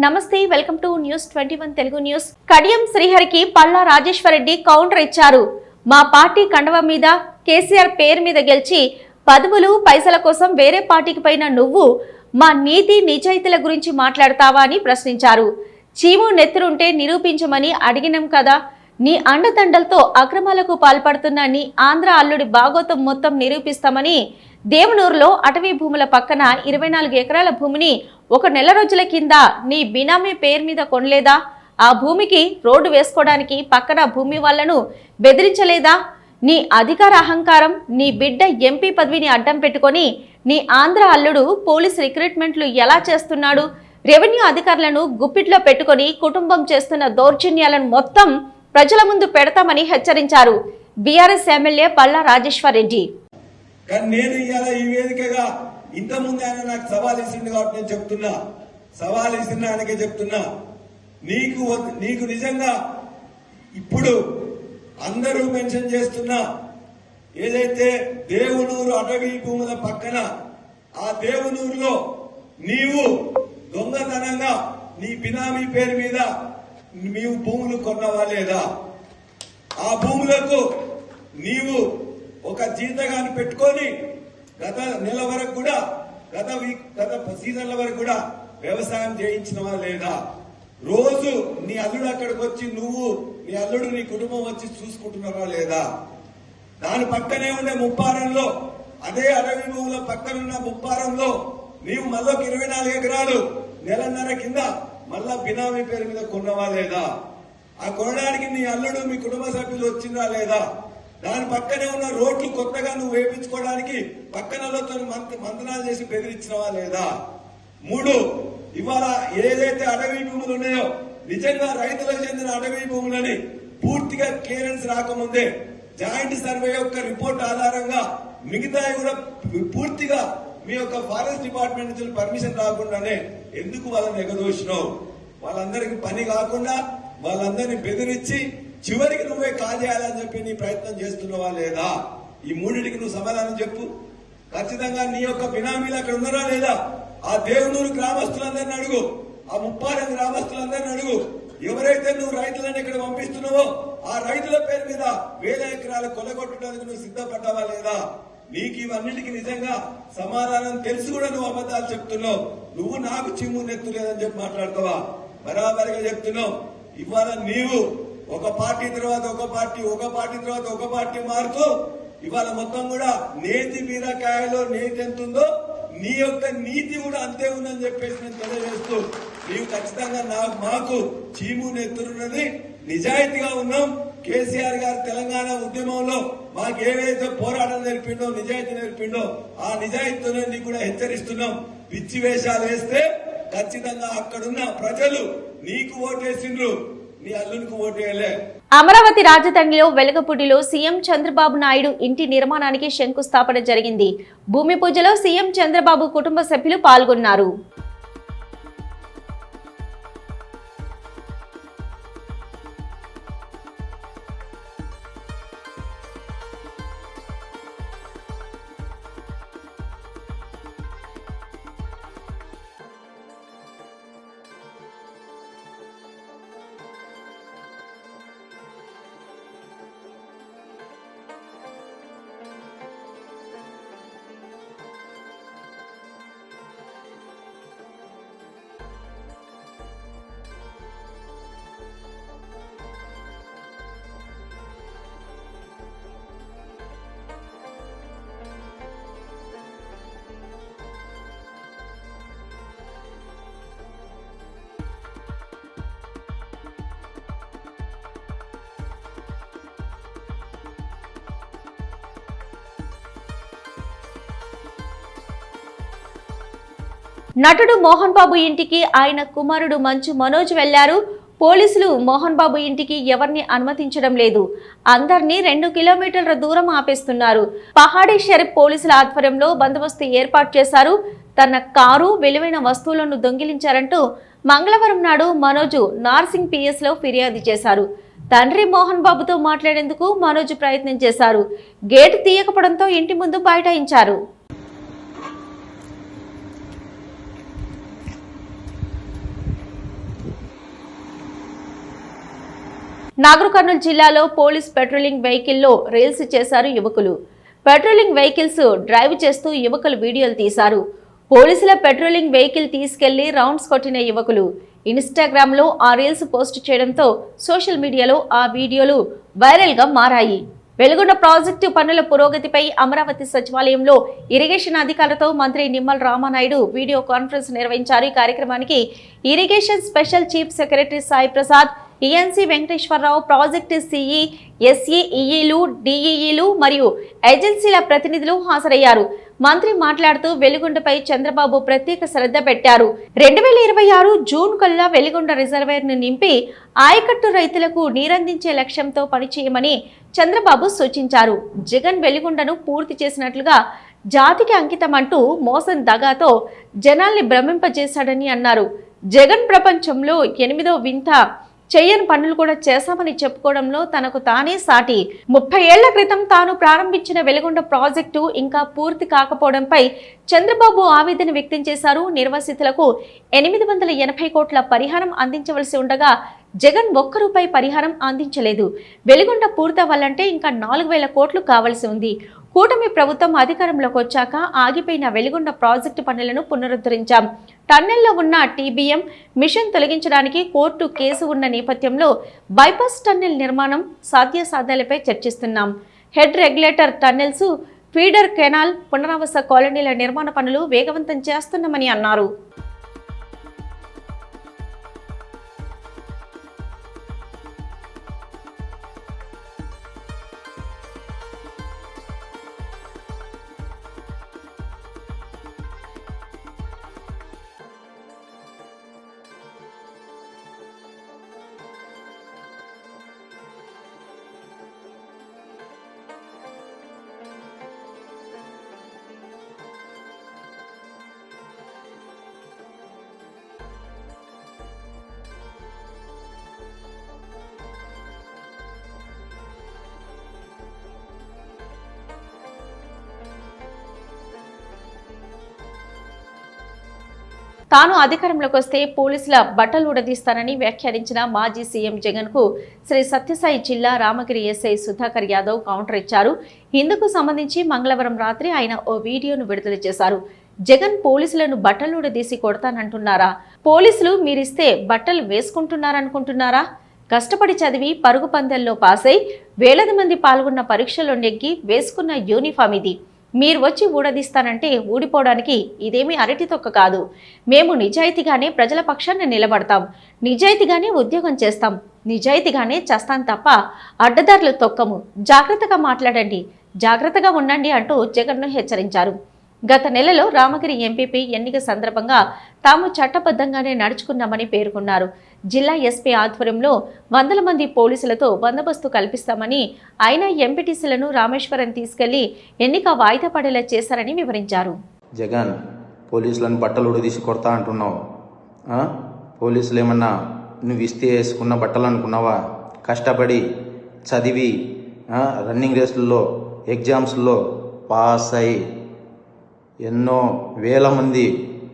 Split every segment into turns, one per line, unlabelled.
నమస్తే welcome to news 21 Telugu news. Kadiyam శ్రీహరికి Palla Rajeshwar Reddy counter ఇచ్చారు. మా పార్టీ కండవ మీద కేసీఆర్ పేరు మీద గెలిచి పదవులు పైసల కోసం వేరే పార్టీకి పైన నువ్వు మా నీతి నిజాయితీల గురించి మాట్లాడతావా అని ప్రశ్నించారు. చీము నెత్తురుంటే నిరూపించమని అడిగినాం కదా, నీ అండదండలతో అక్రమాలకు పాల్పడుతున్న నీ ఆంధ్ర అల్లుడి భాగోతం మొత్తం నిరూపిస్తామని దేవనూరులో అటవీ భూముల పక్కన 24 ఎకరాల భూమిని 1 నెల రోజుల కింద నీ బినామీ పేరు మీద కొనలేదా? ఆ భూమికి రోడ్డు వేసుకోవడానికి పక్కన భూమి వాళ్లను బెదిరించలేదా? నీ అధికార అహంకారం, నీ బిడ్డ ఎంపీ పదవిని అడ్డం పెట్టుకొని నీ ఆంధ్ర అల్లుడు పోలీస్ రిక్రూట్మెంట్లు ఎలా చేస్తున్నాడు? రెవెన్యూ అధికారులను గుప్పిట్లో పెట్టుకొని కుటుంబం చేస్తున్న దౌర్జన్యాలను మొత్తం ప్రజల ముందు పెడతామని హెచ్చరించారు బీఆర్ఎస్ ఎమ్మెల్యే పల్లా రాజేశ్వరరెడ్డి.
కానీ నేను ఇవాళ ఈ వేదికగా ఇంతకుముందు ఆయన నాకు సవాల్ ఇచ్చింది కాబట్టి నేను చెప్తున్నా, సవాల్ ఇచ్చిన ఆయనకే చెప్తున్నా, నీకు నిజంగా ఇప్పుడు అందరూ మెన్షన్ చేస్తున్నా ఏదైతే దేవనూరు అటవీ భూముల పక్కన ఆ దేవనూరులో నీవు దొంగతనంగా నీ బినామీ పేరు మీద నీవు భూములు కొన్నవా లేదా? ఆ భూములకు నీవు ఒక జీతగాన్ని పెట్టుకొని గత నెల వరకు కూడా గత సీజన్ల వరకు కూడా వ్యవసాయం చేయించినవా లేదా? రోజు నీ అల్లుడు అక్కడికి వచ్చి నువ్వు నీ అల్లుడు నీ కుటుంబం వచ్చి చూసుకుంటున్నావా లేదా? దాని పక్కనే ఉండే ముప్పారంలో, అదే అడవి భూముల పక్కనున్న ముప్పారంలో నీవు మళ్ళొక 24 ఎకరాలు నెలన్నర కింద మళ్ళా బినామీ పేరు మీద కొన్నవా లేదా? ఆ కొనడానికి నీ అల్లుడు మీ కుటుంబ సభ్యులు వచ్చిందా లేదా? దాని పక్కనే ఉన్న రోడ్లు కొత్తగా నువ్వు వేయించుకోవడానికి పక్కనలతో మంతనాలు చేసి బెదిరించినవా లేదా? 3, ఇవాళ ఏదైతే అటవీ భూములు ఉన్నాయో నిజంగా రైతులకు చెందిన అటవీ భూములని పూర్తిగా క్లియరెన్స్ రాకముందే జాయింట్ సర్వే యొక్క రిపోర్ట్ ఆధారంగా మిగతాయి కూడా పూర్తిగా మీ యొక్క ఫారెస్ట్ డిపార్ట్మెంట్ నుంచి పర్మిషన్ రాకుండానే ఎందుకు వాళ్ళని ఎగదోసినావు? వాళ్ళందరికీ పని కాకుండా వాళ్ళందరినీ బెదిరించి చివరికి నువ్వే కాజేయాలని చెప్పి నీ ప్రయత్నం చేస్తున్నావా లేదా? ఈ మూడింటికి నువ్వు సమాధానం చెప్పు. ఖచ్చితంగా నీ యొక్క బినామీలు అక్కడ ఉన్నారా లేదా? ఆ దేవనూరు గ్రామస్తులందరినీ అడుగు, ఆ ముప్పారం గ్రామస్తులందరినీ అడుగు. ఎవరైతే నువ్వు రైతులను ఇక్కడ పంపిస్తున్నావో ఆ రైతుల పేరు మీద 1000 ఎకరాలు కొలగొట్టడానికి నువ్వు సిద్ధపడ్డావా లేదా? నీకు ఇవన్నిటికీ నిజంగా సమాధానం తెలిసి కూడా నువ్వు అబద్ధాలు చెప్తున్నావు. నువ్వు నాకు చిమ్ము నెత్తు లేదని చెప్పి మాట్లాడతావా? బరాబరిగా చెప్తున్నావు. ఇవాళ నీవు ఒక పార్టీ తర్వాత ఒక పార్టీ, ఒక పార్టీ తర్వాత ఒక పార్టీ మారుతూ ఇవాళ మొత్తం కూడా నేతి బీరకాయలో నేతి ఎంత ఉందో నీ యొక్క నీతి కూడా అంతే ఉందని చెప్పేసి నేను తెలియజేస్తూ, నీవు ఖచ్చితంగా మాకు చీము నెత్తురున్నది, నిజాయితీగా ఉన్నాం. కేసీఆర్ గారు తెలంగాణ ఉద్యమంలో మాకు ఏవైతే పోరాటం నేర్పిండో, నిజాయితీ నేర్పిండో ఆ నిజాయితీతోనే నీకు కూడా హెచ్చరిస్తున్నాం. పిచ్చి వేషాలు వేస్తే ఖచ్చితంగా అక్కడున్న ప్రజలు నీకు ఓటేసిండ్రు, నీ అల్లునికి ఓటేయలే.
అమరావతి రాజధానిలో వెలగపూడిలో సీఎం చంద్రబాబు నాయుడు ఇంటి నిర్మాణానికి శంకుస్థాపన జరిగింది. భూమి పూజలో సీఎం చంద్రబాబు కుటుంబ సభ్యులు పాల్గొన్నారు. నటుడు మోహన్ బాబు ఇంటికి ఆయన కుమారుడు మంచు మనోజ్ వెళ్లారు. పోలీసులు మోహన్ బాబు ఇంటికి ఎవరిని అనుమతించడం లేదు. అందరినీ 2 కిలోమీటర్ల దూరం ఆపేస్తున్నారు. పహాడీ షరీఫ్ పోలీసుల ఆధ్వర్యంలో బందోబస్తు ఏర్పాటు చేశారు. తన కారు, విలువైన వస్తువులను దొంగిలించారంటూ మంగళవారం నాడు మనోజ్ నార్సింగ్ పిఎస్ లో ఫిర్యాదు చేశారు. తండ్రి మోహన్ బాబుతో మాట్లాడేందుకు మనోజ్ ప్రయత్నం చేశారు. గేటు తీయకపోవడంతో ఇంటి ముందు బైఠాయించారు. నాగర్ కర్నూలు జిల్లాలో పోలీస్ పెట్రోలింగ్ వెహికల్లో రీల్స్ చేశారు యువకులు. పెట్రోలింగ్ వెహికల్స్ డ్రైవ్ చేస్తూ యువకులు వీడియోలు తీశారు. పోలీసుల పెట్రోలింగ్ వెహికల్ తీసుకెళ్లి రౌండ్స్ కొట్టిన యువకులు ఇన్స్టాగ్రామ్ లో ఆ రీల్స్ పోస్ట్ చేయడంతో సోషల్ మీడియాలో ఆ వీడియోలు వైరల్ గా మారాయి. వెలుగొండ ప్రాజెక్టు పనుల పురోగతిపై అమరావతి సచివాలయంలో ఇరిగేషన్ అధికారులతో మంత్రి నిమ్మల రామానాయుడు వీడియో కాన్ఫరెన్స్ నిర్వహించారు. ఈ కార్యక్రమానికి irrigation special chief secretary Sai Prasad, ENC Venkateswara Rao, project CE, SE, ఈఈలు, డిఈఈలు మరియు ఏజెన్సీల ప్రతినిధులు హాజరయ్యారు. మంత్రి మాట్లాడుతూ వెలిగొండపై చంద్రబాబు ప్రత్యేక శ్రద్ధ పెట్టారు. 2026 జూన్ కల్లా వెలిగొండ రిజర్వేర్ ను నింపి ఆయకట్టు రైతులకు నీరందించే లక్ష్యంతో పనిచేయమని చంద్రబాబు సూచించారు. జగన్ వెలిగొండను పూర్తి చేసినట్లుగా జాతికి అంకితమంటూ మోసం దగాతో జనాల్ని భ్రమింపజేశాడని అన్నారు. జగన్ ప్రపంచంలో 8వ వింత, చెయ్యని పనులు కూడా చేశామని చెప్పుకోవడంలో తనకు తానే సాటి. 30 ఏళ్ల క్రితం తాను ప్రారంభించిన వెలిగొండ ప్రాజెక్టు ఇంకా పూర్తి కాకపోవడంపై చంద్రబాబు ఆవేదన వ్యక్తం చేశారు. నిర్వాసితులకు 880 కోట్ల పరిహారం అందించవలసి ఉండగా జగన్ ₹1 పరిహారం అందించలేదు. వెలిగొండ పూర్తవ్వాలంటే ఇంకా 4000 కోట్లు కావాల్సి ఉంది. కూటమి ప్రభుత్వం అధికారంలోకి వచ్చాక ఆగిపోయిన వెలిగొండ ప్రాజెక్టు పనులను పునరుద్ధరించాం. టన్నెల్లో ఉన్న టీబీఎం మిషన్ తొలగించడానికి కోర్టు కేసు ఉన్న నేపథ్యంలో బైపాస్ టన్నెల్ నిర్మాణం సాధ్యాసాధ్యాలపై చర్చిస్తున్నాం. Head regulator tunnels, feeder canal, పునరావాస కాలనీల నిర్మాణ పనులు వేగవంతం చేస్తున్నామని అన్నారు. తాను అధికారంలోకి వస్తే పోలీసుల బట్టలు ఉడదీస్తానని వ్యాఖ్యానించిన మాజీ సీఎం జగన్ కు శ్రీ సత్యసాయి జిల్లా రామగిరి ఎస్ఐ సుధాకర్ యాదవ్ కౌంటర్ ఇచ్చారు. ఇందుకు సంబంధించి మంగళవారం రాత్రి ఆయన ఓ వీడియోను విడుదల చేశారు. జగన్ పోలీసులను బట్టలు ఉడదీసి కొడతానంటున్నారా? పోలీసులు మీరిస్తే బట్టలు వేసుకుంటున్నారనుకుంటున్నారా? కష్టపడి చదివి పరుగు పందెల్లో పాసై వేలాది మంది పాల్గొన్న పరీక్షలో నెగ్గి వేసుకున్న యూనిఫామ్ ఇది. మీరు వచ్చి ఊడదీస్తానంటే ఊడిపోవడానికి ఇదేమీ అరటి తొక్క కాదు. మేము నిజాయితీగానే ప్రజల పక్షాన్ని నిలబడతాం, నిజాయితీగానే ఉద్యోగం చేస్తాం, నిజాయితీగానే చేస్తాం తప్ప అడ్డదారులు తొక్కము. జాగ్రత్తగా మాట్లాడండి, జాగ్రత్తగా ఉండండి అంటూ జగన్ను హెచ్చరించారు. గత నెలలో రామగిరి ఎంపీపీ ఎన్నిక సందర్భంగా తాము చట్టబద్ధంగానే నడుచుకున్నామని పేర్కొన్నారు. జిల్లా ఎస్పీ ఆధ్వర్యంలో 100 మంది పోలీసులతో బందోబస్తు కల్పిస్తామని, అయినా ఎంపీటీసీలను రామేశ్వరం తీసుకెళ్లి ఎన్నిక వాయిదా పడేలా చేశారని వివరించారు.
జగన్, పోలీసులను బట్టలు ఉడదీసి కొడతా అంటున్నావు. పోలీసులు ఏమన్నా నువ్వు ఇస్తే వేసుకున్న బట్టలు అనుకున్నావా? కష్టపడి చదివి రన్నింగ్ రేసుల్లో, ఎగ్జామ్స్లో పాస్ అయి ఎన్నో వేల మంది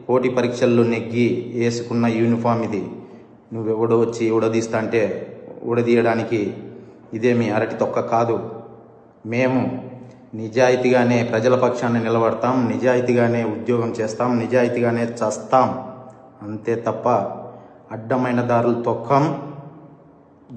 పోటీ పరీక్షల్లో నెగ్గి వేసుకున్న యూనిఫామ్ ఇది. నువ్వెవడో వచ్చి ఉడదీస్తా అంటే ఉడదీయడానికి ఇదేమి అరటి తొక్క కాదు. మేము నిజాయితీగానే ప్రజల పక్షాన్ని నిలబడతాం, నిజాయితీగానే ఉద్యోగం చేస్తాం, నిజాయితీగానే చస్తాం, అంతే తప్ప అడ్డమైన దారులు తొక్కం.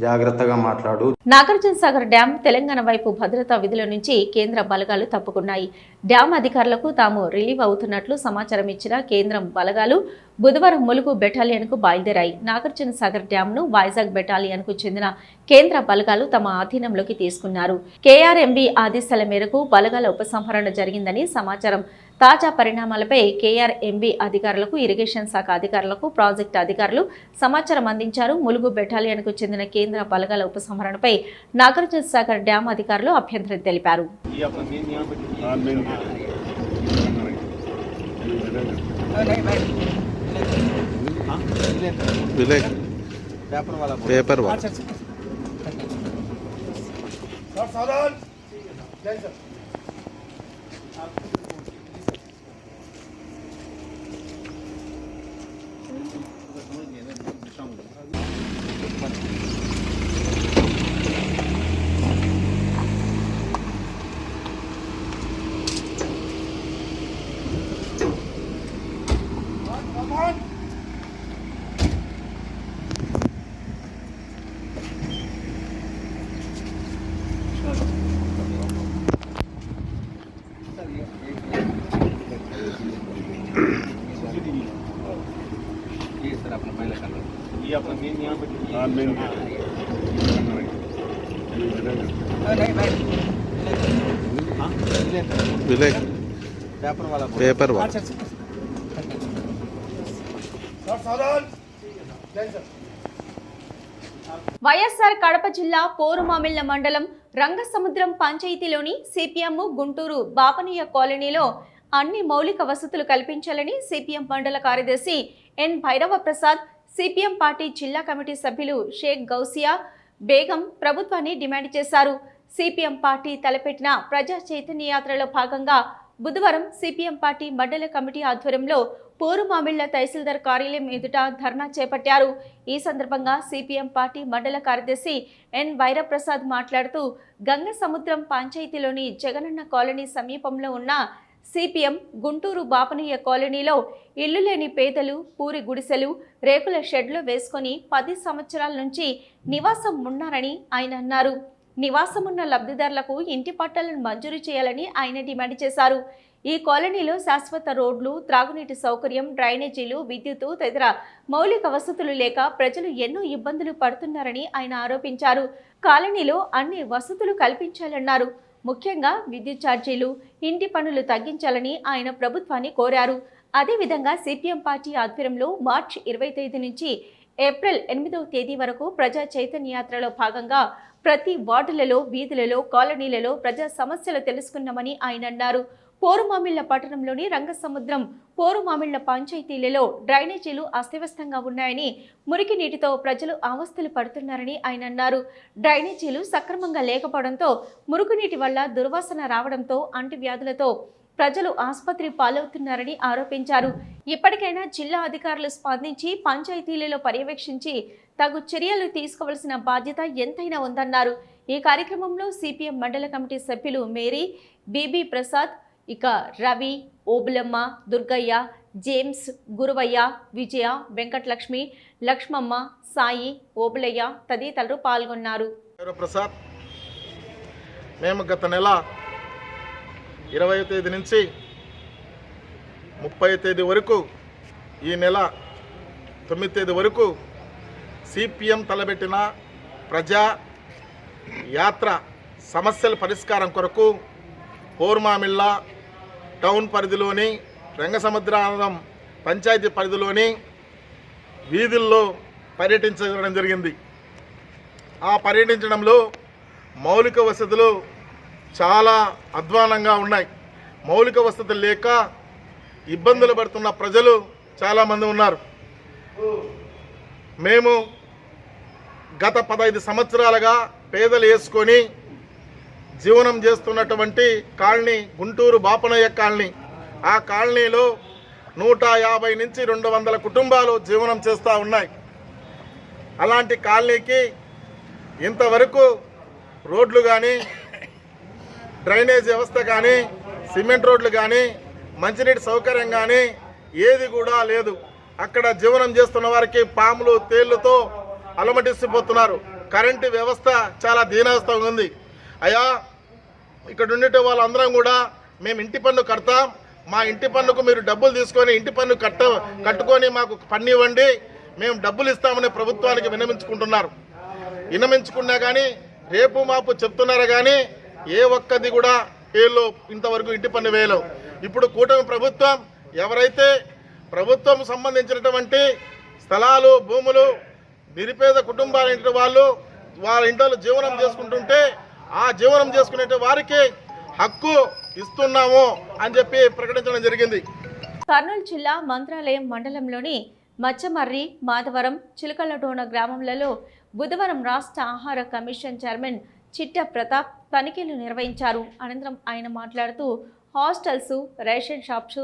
జాగ్రత్తగా మాట్లాడు.
నాగార్జున సాగర్ డ్యాం తెలంగాణ వైపు భద్రతా విధుల నుంచి కేంద్ర బలగాలు తప్పుకున్నాయి. డ్యాం అధికారులకు తాము రిలీవ్ అవుతున్నట్లు సమాచారం ఇచ్చిన కేంద్రం బలగాలు బుధవారం ములుగు బెటాలియన్కు బయలుదేరాయి. నాగార్జున సాగర్ డ్యాంను వైజాగ్ బెటాలియన్కు చెందిన కేంద్ర బలగాలు తమ ఆధీనంలోకి తీసుకున్నారు. కేఆర్ఎంబీ ఆదేశాల మేరకు బలగాల ఉపసంహరణ జరిగిందని సమాచారం. తాజా పరిణామాలపై కేఆర్ఎంబీ అధికారులకు, ఇరిగేషన్ శాఖ అధికారులకు ప్రాజెక్టు అధికారులు సమాచారం అందించారు. ములుగు బెటాలియన్కు చెందిన కేంద్ర బలగాల ఉపసంహరణపై నాగార్జున సాగర్ డ్యాం అధికారులు అభ్యంతరం తెలిపారు.
पेपर वाला पेपर वाला
వైఎస్ఆర్ కడప జిల్లా పోరుమామిళ్ల మండలం రంగసముద్రం పంచాయతీలోని సిపిఎం గుంటూరు బాపనీయ కాలనీలో అన్ని మౌలిక వసతులు కల్పించాలని సిపిఎం మండల కార్యదర్శి ఎన్ భైరవ ప్రసాద్, సిపిఎం పార్టీ జిల్లా కమిటీ సభ్యులు షేక్ గౌసియా బేగం ప్రభుత్వాన్ని డిమాండ్ చేశారు. సిపిఎం పార్టీ తలపెట్టిన ప్రజా చైతన్య యాత్రలో భాగంగా బుధవారం సిపిఎం పార్టీ మండల కమిటీ ఆధ్వర్యంలో పోరుమామిళ్ల తహసీల్దార్ కార్యాలయం ఎదుట ధర్నా చేపట్టారు. ఈ సందర్భంగా సిపిఎం పార్టీ మండల కార్యదర్శి ఎన్ వైరప్రసాద్ మాట్లాడుతూ గంగసముద్రం పంచాయతీలోని జగనన్న కాలనీ సమీపంలో ఉన్న సిపిఎం గుంటూరు బాపనీయ కాలనీలో ఇల్లు లేని పేదలు పూరి గుడిసెలు రేకుల షెడ్లు వేసుకొని 10 సంవత్సరాల నుంచి నివాసం ఉన్నారని ఆయన అన్నారు. నివాసమున్న లబ్ధిదారులకు ఇంటి పట్టాలను మంజూరు చేయాలని ఆయన డిమాండ్ చేశారు. ఈ కాలనీలో శాశ్వత రోడ్లు, త్రాగునీటి సౌకర్యం, డ్రైనేజీలు, విద్యుత్తు తదితర మౌలిక వసతులు లేక ప్రజలు ఎన్నో ఇబ్బందులు పడుతున్నారని ఆయన ఆరోపించారు. కాలనీలో అన్ని వసతులు కల్పించాలన్నారు. ముఖ్యంగా విద్యుత్ ఛార్జీలు, ఇంటి పన్నులు తగ్గించాలని ఆయన ప్రభుత్వాన్ని కోరారు. అదేవిధంగా సిపిఎం పార్టీ ఆధ్వర్యంలో మార్చి 25 నుంచి ఏప్రిల్ 8వ తేదీ వరకు ప్రజా చైతన్య యాత్రలో భాగంగా ప్రతి వార్డులలో, వీధులలో, కాలనీలలో ప్రజా సమస్యలు తెలుసుకున్నామని ఆయన అన్నారు. పోరుమామిళ్ల పట్టణంలోని రంగసముద్రం పోరుమామిళ్ల పంచాయతీలలో డ్రైనేజీలు అస్తవ్యస్తంగా ఉన్నాయని, మురికి నీటితో ప్రజలు అవస్థలు పడుతున్నారని ఆయన అన్నారు. డ్రైనేజీలు సక్రమంగా లేకపోవడంతో మురుగునీటి వల్ల దుర్వాసన రావడంతో అంటువ్యాధులతో ప్రజలు ఆసుపత్రి పాలవుతున్నారని ఆరోపించారు. ఇప్పటికైనా జిల్లా అధికారులు స్పందించి పంచాయతీలలో పర్యవేక్షించి తగు చర్యలు తీసుకోవాల్సిన బాధ్యత ఎంతైనా ఉందన్నారు. ఈ కార్యక్రమంలో సిపిఎం మండల కమిటీ సభ్యులు మేరీ, బీబీ ప్రసాద్, ఇక రవి, ఓబులమ్మ, దుర్గయ్య, జేమ్స్, గురువయ్య, విజయ, వెంకటలక్ష్మి, లక్ష్మమ్మ, సాయి, ఓబులయ్య తదితరులు పాల్గొన్నారు.
ప్రసాద్, మేము గత నెల 20వ తేదీ నుంచి 30వ తేదీ వరకు, ఈ నెల 9వ తేదీ వరకు సిపిఎం తలబెట్టిన ప్రజా యాత్ర సమస్యల పరిష్కారం కొరకు పోరుమామిళ్ల టౌన్ పరిధిలోని రంగసముద్రం పంచాయతీ పరిధిలోని వీధుల్లో పర్యటించడం జరిగింది. ఆ పర్యటించడంలో మౌలిక వసతులు చాలా అధ్వానంగా ఉన్నాయి. మౌలిక వసతులు లేక ఇబ్బందులు పడుతున్న ప్రజలు చాలామంది ఉన్నారు. మేము గత 15 సంవత్సరాలుగా పేదలు వేసుకొని జీవనం చేస్తున్నటువంటి కాలనీ గుంటూరు బాపనయ్య కాలనీ. ఆ కాలనీలో 150 నుంచి 200 కుటుంబాలు జీవనం చేస్తూ ఉన్నాయి. అలాంటి కాలనీకి ఇంతవరకు రోడ్లు కానీ, డ్రైనేజ్ వ్యవస్థ కానీ, సిమెంట్ రోడ్లు కానీ, మంచినీటి సౌకర్యం కానీ ఏది కూడా లేదు. అక్కడ జీవనం చేస్తున్న వారికి పాములు, తేళ్లతో అలమటిసిపోతున్నారు. కరెంటు వ్యవస్థ చాలా దీనావస్థగా ఉంది. అయ్యా, ఇక్కడ ఉండే వాళ్ళందరం కూడా మేము ఇంటి పన్ను కడతాం, మా ఇంటి పన్నుకు మీరు డబ్బులు తీసుకొని ఇంటి పన్ను కట్టుకొని మాకు పన్ను ఇవ్వండి, మేము డబ్బులు ఇస్తామని ప్రభుత్వానికి విన్నవించుకుంటున్నారు. విన్నవించుకున్నా కానీ రేపు మాపు చెప్తున్నారు కానీ ఏ ఒక్కది కూడా వీళ్ళు ఇంతవరకు ఇంటి పన్ను వేయలేవు. ఇప్పుడు కూటమి ప్రభుత్వం ఎవరైతే ప్రభుత్వం సంబంధించినటువంటి స్థలాలు, భూములు నిరుపేద కుటుంబాల వాళ్ళు వాళ్ళ ఇంట్లో జీవనం చేసుకుంటుంటే ఆ జీవనం చేసుకునే వారికి హక్కు ఇస్తున్నాము అని చెప్పి ప్రకటించడం జరిగింది.
కర్నూలు జిల్లా మంత్రాలయం మండలంలోని మచ్చమర్రి, మాధవరం, చిలకలడోన గ్రామాలలో బుధవారం రాష్ట్ర ఆహార కమిషన్ చైర్మన్ చిట్ట ప్రతాప్ తనిఖీలు నిర్వహించారు. అనంతరం ఆయన మాట్లాడుతూ హాస్టల్స్, రేషన్ షాప్స్,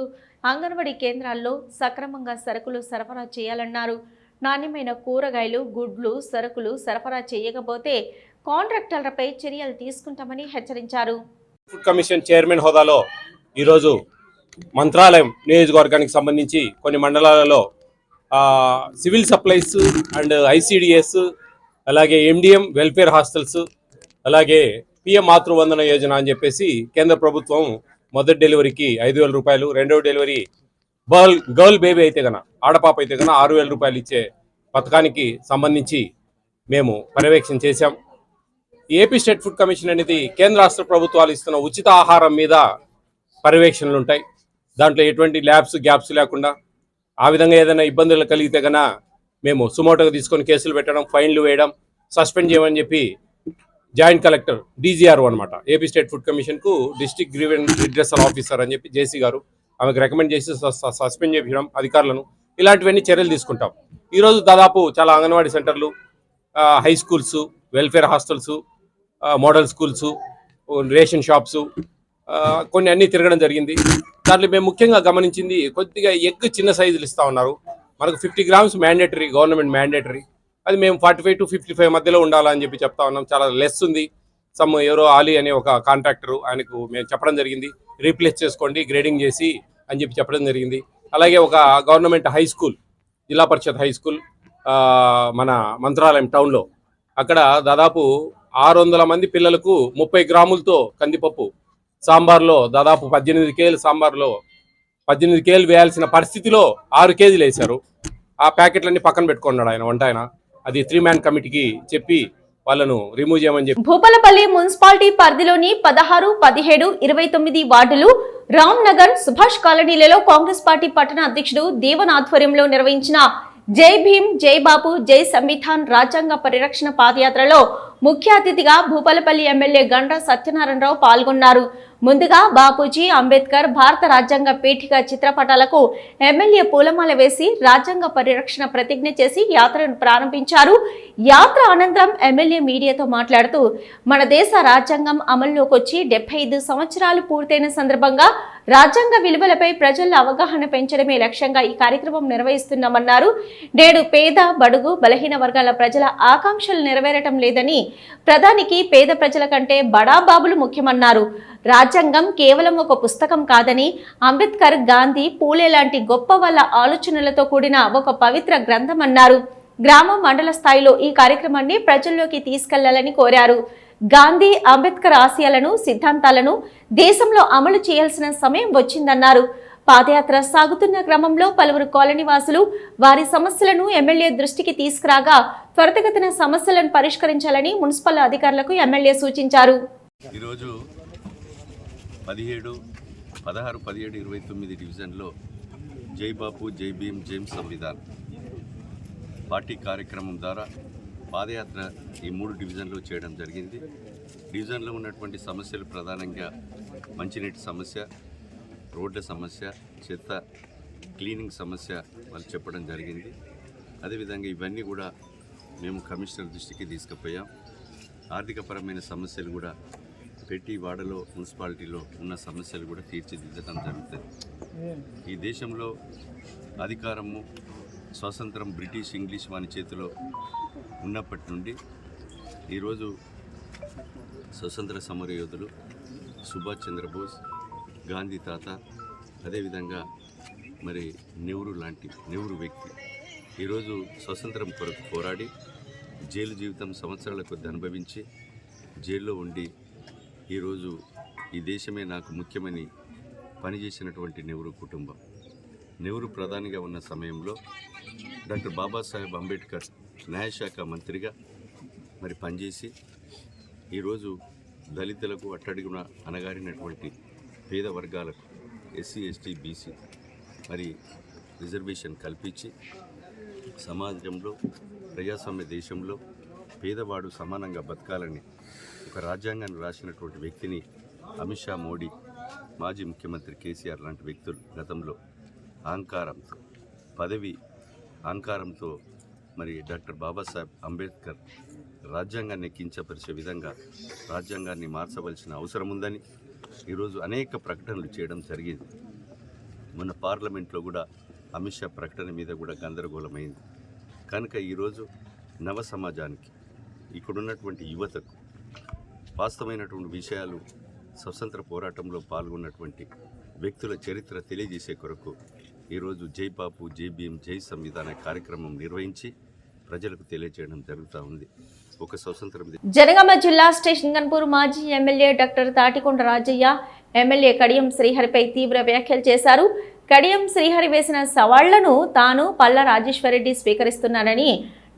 అంగన్వాడీ కేంద్రాల్లో సక్రమంగా సరుకులు సరఫరా చేయాలన్నారు. నాణ్యమైన కూరగాయలు, గుడ్లు, సరుకులు సరఫరా చేయకపోతే కాంట్రాక్టర్లపై చర్యలు తీసుకుంటామని హెచ్చరించారు.
ఫుడ్ కమిషన్ చైర్మన్ హోదాలో ఈరోజు మంత్రాలయం నియోజకవర్గానికి సంబంధించి కొన్ని మండలాలలో సివిల్ సప్లైస్ అండ్ ఐసిడిఎస్, అలాగే ఎండిఎం వెల్ఫేర్ హాస్టల్స్, అలాగే పిఎం మాతృవందన యోజన అని చెప్పేసి కేంద్ర ప్రభుత్వం మొదటి డెలివరీకి 5,000 రూపాయలు, రెండవ డెలివరీ గర్ల్ బేబీ అయితే కన్నా, ఆడపాప అయితే కన్నా 6,000 రూపాయలు ఇచ్చే పథకానికి సంబంధించి మేము పర్యవేక్షణ చేశాం. ఏపీ స్టేట్ ఫుడ్ కమిషన్ అనేది కేంద్ర రాష్ట్ర ప్రభుత్వాలు ఇస్తున్న ఉచిత ఆహారం మీద పర్యవేక్షణలు ఉంటాయి. దాంట్లో ఎటువంటి గ్యాప్స్ లేకుండా ఆ విధంగా ఏదైనా ఇబ్బందులు కలిగితే కన్నా మేము సుమోటోగా తీసుకొని కేసులు పెట్టడం, ఫైన్లు వేయడం, సస్పెండ్ చేయమని చెప్పి జాయింట్ కలెక్టర్ డీజీఆర్ అనమాట ఏపీ స్టేట్ ఫుడ్ కమిషన్కు డిస్ట్రిక్ట్ గ్రీవెన్స్ రిడ్రెసల్ ఆఫీసర్ అని చెప్పి జేసీ గారు ఆమెకు రికమెండ్ చేసి సస్పెండ్ చేయించడం అధికారులను, ఇలాంటివన్నీ చర్యలు తీసుకుంటాం. ఈరోజు దాదాపు చాలా అంగన్వాడీ సెంటర్లు, high schools, welfare hostels, model schools, ration shops కొన్ని అన్నీ తిరగడం జరిగింది. దాంట్లో మేము ముఖ్యంగా గమనించింది కొద్దిగా ఎగ్ చిన్న సైజులు ఇస్తూ ఉన్నారు. మనకు 50 grams మ్యాండేటరీ, గవర్నమెంట్ మ్యాండేటరీ. అది మేము 45 to 55 మధ్యలో ఉండాలని చెప్పి చెప్తా ఉన్నాం. చాలా లెస్ ఉంది. ఎవరో ఆలీ అనే ఒక కాంట్రాక్టర్, ఆయనకు మేము చెప్పడం జరిగింది, రీప్లేస్ చేసుకోండి గ్రేడింగ్ చేసి అని చెప్పి చెప్పడం జరిగింది. అలాగే ఒక గవర్నమెంట్ హై స్కూల్, జిల్లా పరిషత్ హై స్కూల్ మన మంత్రాలయం టౌన్లో, అక్కడ దాదాపు 600 మంది పిల్లలకు 30 గ్రాములతో కందిపప్పు సాంబార్లో దాదాపు 18 కేజీలు సాంబార్లో 18 కేజీలు వేయాల్సిన పరిస్థితిలో 6 కేజీలు వేశారు. ఆ ప్యాకెట్లన్నీ పక్కన పెట్టుకున్నాడు ఆయన వంట ఆయన. అది 3-man కమిటీకి చెప్పి వాళ్ళను రిమూవ్ చేయమని చెప్పి.
భూపాలపల్లి మున్సిపాలిటీ పరిధిలోని 16, 17, 29 వార్డులు, రామ్ నగర్, సుభాష్ కాలనీలలో కాంగ్రెస్ పార్టీ పట్టణ అధ్యక్షుడు దేవన్ ఆధ్వర్యంలో నిర్వహించిన జై భీమ్, జై బాపు, జై సంవిధాన్ రాజ్యాంగ పరిరక్షణ పాదయాత్రలో ముఖ్య అతిథిగా భూపాలపల్లి ఎమ్మెల్యే గండ్ర సత్యనారాయణరావు పాల్గొన్నారు. ముందుగా బాపూజీ, అంబేద్కర్, భారత రాజ్యాంగ పీఠిక చిత్రపటాలకు ఎమ్మెల్యే పూలమాల వేసి రాజ్యాంగ పరిరక్షణ ప్రతిజ్ఞ చేసి యాత్రను ప్రారంభించారు. యాత్ర అనంతరం ఎమ్మెల్యే మీడియాతో మాట్లాడుతూ, మన దేశ రాజ్యాంగం అమల్లోకి వచ్చి 75 సంవత్సరాలు పూర్తయిన సందర్భంగా రాజ్యాంగ విలువలపై ప్రజల్లో అవగాహన పెంచడమే లక్ష్యంగా ఈ కార్యక్రమం నిర్వహిస్తున్నామన్నారు. నేడు పేద, బడుగు, బలహీన వర్గాల ప్రజల ఆకాంక్షలు నెరవేరటం లేదని, ప్రధానికి పేద ప్రజల కంటే బడాబాబులు ముఖ్యమన్నారు. రాజ్యాంగం కేవలం ఒక పుస్తకం కాదని, అంబేద్కర్, గాంధీ, పూలే లాంటి గొప్ప వాళ్ళ ఆలోచనలతో కూడిన ఒక పవిత్ర గ్రంథం అన్నారు. గ్రామ, మండల స్థాయిలో ఈ కార్యక్రమాన్ని ప్రజల్లోకి తీసుకెళ్లాలని కోరారు. గాంధీ, అంబేద్కర్ ఆశయాలను, సిద్ధాంతాలను దేశంలో అమలు చేయాల్సిన సమయం వచ్చిందన్నారు. పాదయాత్ర సాగుతున్న క్రమంలో పలువురు కాలనీ వాసులు వారి సమస్యలను ఎమ్మెల్యే దృష్టికి తీసుకురాగా త్వరితగతిన సమస్యలను పరిష్కరించాలని మున్సిపల్ అధికారులకు ఎమ్మెల్యే సూచించారు.
ఈరోజు 17, 16, 17, 29 డివిజన్లో జై బాపు, జై భీమ్, జై సంవిధాన్ పార్టీ కార్యక్రమం ద్వారా పాదయాత్ర ఈ 3 డివిజన్లో చేయడం జరిగింది. డివిజన్లో ఉన్నటువంటి సమస్యలు ప్రధానంగా మంచినీటి సమస్య, రోడ్ల సమస్య, చెత్త క్లీనింగ్ సమస్య వాళ్ళు చెప్పడం జరిగింది. అదేవిధంగా ఇవన్నీ కూడా మేము కమిషనర్ దృష్టికి తీసుకుపోయాం. ఆర్థికపరమైన సమస్యలు కూడా పెట్టి వాడలో, మున్సిపాలిటీలో ఉన్న సమస్యలు కూడా తీర్చిదిద్దడం జరుగుతుంది. ఈ దేశంలో అధికారము, స్వాతంత్రం బ్రిటిష్, ఇంగ్లీష్ వాని చేతిలో ఉన్నప్పటి నుండి ఈరోజు స్వతంత్ర సమరయోధులు సుభాష్ చంద్రబోస్, గాంధీ తాత, అదేవిధంగా మరి నెహ్రూ వ్యక్తి ఈరోజు స్వతంత్రం కొరకు పోరాడి జైలు జీవితం సంవత్సరాల కొద్ది అనుభవించి జైల్లో ఉండి ఈరోజు ఈ దేశమే నాకు ముఖ్యమని పనిచేసినటువంటి నెహ్రూ కుటుంబం. నెహ్రూ ప్రధానిగా ఉన్న సమయంలో డాక్టర్ బాబాసాహెబ్ అంబేద్కర్ న్యాయశాఖ మంత్రిగా మరి పనిచేసి ఈరోజు దళితులకు, అట్టడుగున అణగారినటువంటి పేద వర్గాలకు, ఎస్సీ, ఎస్టీ, బీసీ మరి రిజర్వేషన్ కల్పించి సమాజంలో, ప్రజాస్వామ్య దేశంలో పేదవాడు సమానంగా బతకాలని ఒక రాజ్యాంగాన్ని రాసినటువంటి వ్యక్తిని అమిత్ షా, మోడీ, మాజీ ముఖ్యమంత్రి కేసీఆర్ లాంటి వ్యక్తులు గతంలో అహంకారంతో, పదవి అహంకారంతో మరి డాక్టర్ బాబాసాహెబ్ అంబేద్కర్ రాజ్యాంగాన్ని కించపరిచే విధంగా రాజ్యాంగాన్ని మార్చవలసిన అవసరం ఉందని ఈరోజు అనేక ప్రకటనలు చేయడం జరిగింది. మొన్న పార్లమెంట్లో కూడా అమిత్ షా ప్రకటన మీద కూడా గందరగోళమైంది. కనుక ఈరోజు నవ సమాజానికి, ఇక్కడున్నటువంటి యువతకు వాస్తవమైనటువంటి విషయాలు, స్వతంత్ర పోరాటంలో పాల్గొన్నటువంటి వ్యక్తుల చరిత్ర తెలియజేసే కొరకు ఈరోజు జై బాపు, జై భీమ్, జై సంవిధాన కార్యక్రమం నిర్వహించి ప్రజలకు తెలియజేయడం జరుగుతూ ఉంది. ఒక స్వతంత్రం.
జనగామ జిల్లా స్టేషన్ గన్పూర్ మాజీ MLA doctor Thatikonda Rajaiah MLA Kadiyam శ్రీహరిపై తీవ్ర వ్యాఖ్యలు చేశారు. కడియం శ్రీహరి వేసిన సవాళ్లను తాను పల్లా రాజేశ్వరరెడ్డి స్వీకరిస్తున్నానని,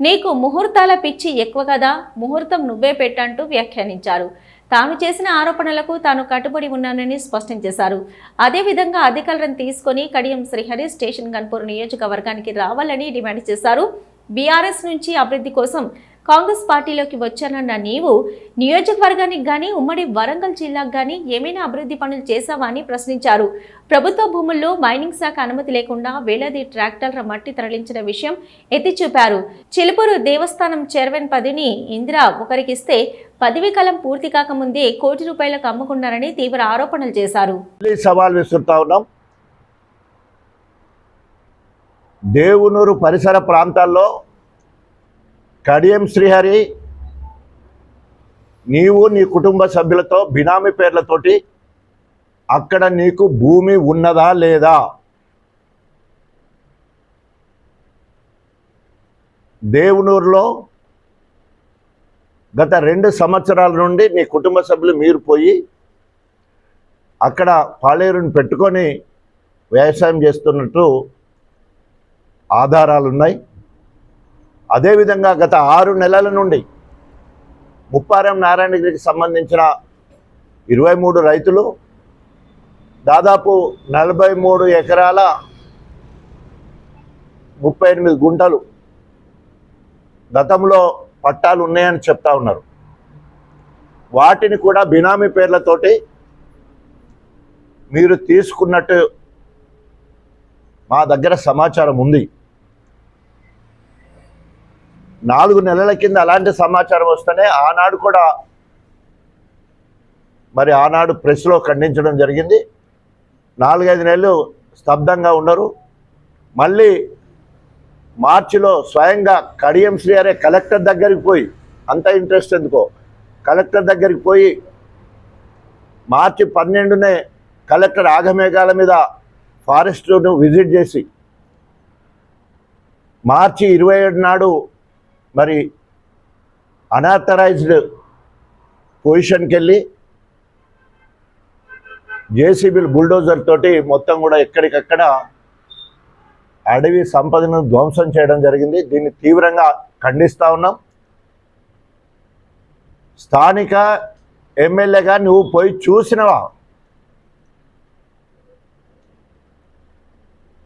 నీకు ముహూర్తాల పిచ్చి ఎక్కువ కదా, ముహూర్తం నువ్వే పెట్టంటూ వ్యాఖ్యానించారు. తాను చేసిన ఆరోపణలకు తాను కట్టుబడి ఉన్నానని స్పష్టం చేశారు. అదేవిధంగా అధికారులను తీసుకొని కడియం శ్రీహరి స్టేషన్ గన్పూర్ నియోజకవర్గానికి రావాలని డిమాండ్ చేశారు. బీఆర్ఎస్ నుంచి అభివృద్ధి కోసం కాంగ్రెస్ పార్టీలోకి వచ్చానన్న నీవు నియోజకవర్గానికి గానీ ఉమ్మడి వరంగల్ జిల్లాకు గానీ ఏమైనా అభివృద్ధి పనులు చేశావా అని ప్రశ్నించారు. ప్రభుత్వ భూముల్లో మైనింగ్ శాఖ అనుమతి లేకుండా వేలాది ట్రాక్టర్ల మట్టి తరలించిన విషయం ఎత్తి చూపారు. చిలుపూరు దేవస్థానం చైర్మన్ పదవిని ఇందిరా ఒకరికిస్తే పదవీ కాలం పూర్తి కాకముందే ₹1 కోటి అమ్ముకున్నారని తీవ్ర ఆరోపణలు చేశారు.
సవాల్ విసురుతా ఉన్నాం. దేవునూరు పరిసర ప్రాంతాల్లో కడియం శ్రీహరి నీవు నీ కుటుంబ సభ్యులతో బినామీ పేర్లతోటి అక్కడ నీకు భూమి ఉన్నదా లేదా? దేవునూరులో గత 2 సంవత్సరాల నుండి నీ కుటుంబ సభ్యులు మీరు పోయి అక్కడ పాలేరుని పెట్టుకొని వ్యవసాయం చేస్తున్నట్టు ఆధారాలు ఉన్నాయి. అదేవిధంగా గత 6 నెలల నుండి ముప్పారం నారాయణగిరికి సంబంధించిన 23 రైతులు దాదాపు 43 ఎకరాల 38 గుంటలు గతంలో పట్టాలు ఉన్నాయని చెప్తా ఉన్నారు. వాటిని కూడా బినామీ పేర్లతోటి మీరు తీసుకున్నట్టు మా దగ్గర సమాచారం ఉంది. 4 నెలల కింద అలాంటి సమాచారం వస్తేనే ఆనాడు కూడా ఆనాడు ప్రెస్లో ఖండించడం జరిగింది. 4-5 నెలలు స్తబ్దంగా ఉన్నారు. మళ్ళీ మార్చిలో స్వయంగా కడియం శ్రీహరి కలెక్టర్ దగ్గరికి పోయి, అంత ఇంట్రెస్ట్ ఎందుకో, కలెక్టర్ దగ్గరికి పోయి మార్చి 12నే కలెక్టర్ ఆగమేఘాల మీద ఫారెస్ట్ను విజిట్ చేసి మార్చి 27 నాడు అనాథరైజ్డ్ పొజిషన్కి వెళ్ళి జేసీబీలు బుల్డోజర్ తోటి మొత్తం కూడా ఎక్కడికక్కడ అడవి సంపదను ధ్వంసం చేయడం జరిగింది. దీన్ని తీవ్రంగా ఖండిస్తూ ఉన్నాం. స్థానిక ఎమ్మెల్యేగా నువ్వు పోయి చూసినవా?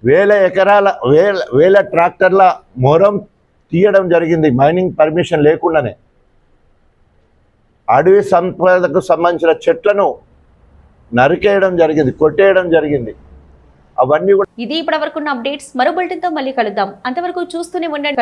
వేల ట్రాక్టర్ల మొరం తీయడం జరిగింది మైనింగ్ పర్మిషన్ లేకుండానే. అడవి సంపదకు సంబంధించిన చెట్లను నరికేయడం జరిగింది, కొట్టేయడం జరిగింది. అవన్నీ కూడా
ఇది ఇప్పటివరకు అప్డేట్స్. మరో బులెటిన్తో మళ్ళీ కలుద్దాం. అంతవరకు చూస్తూనే ఉండండి.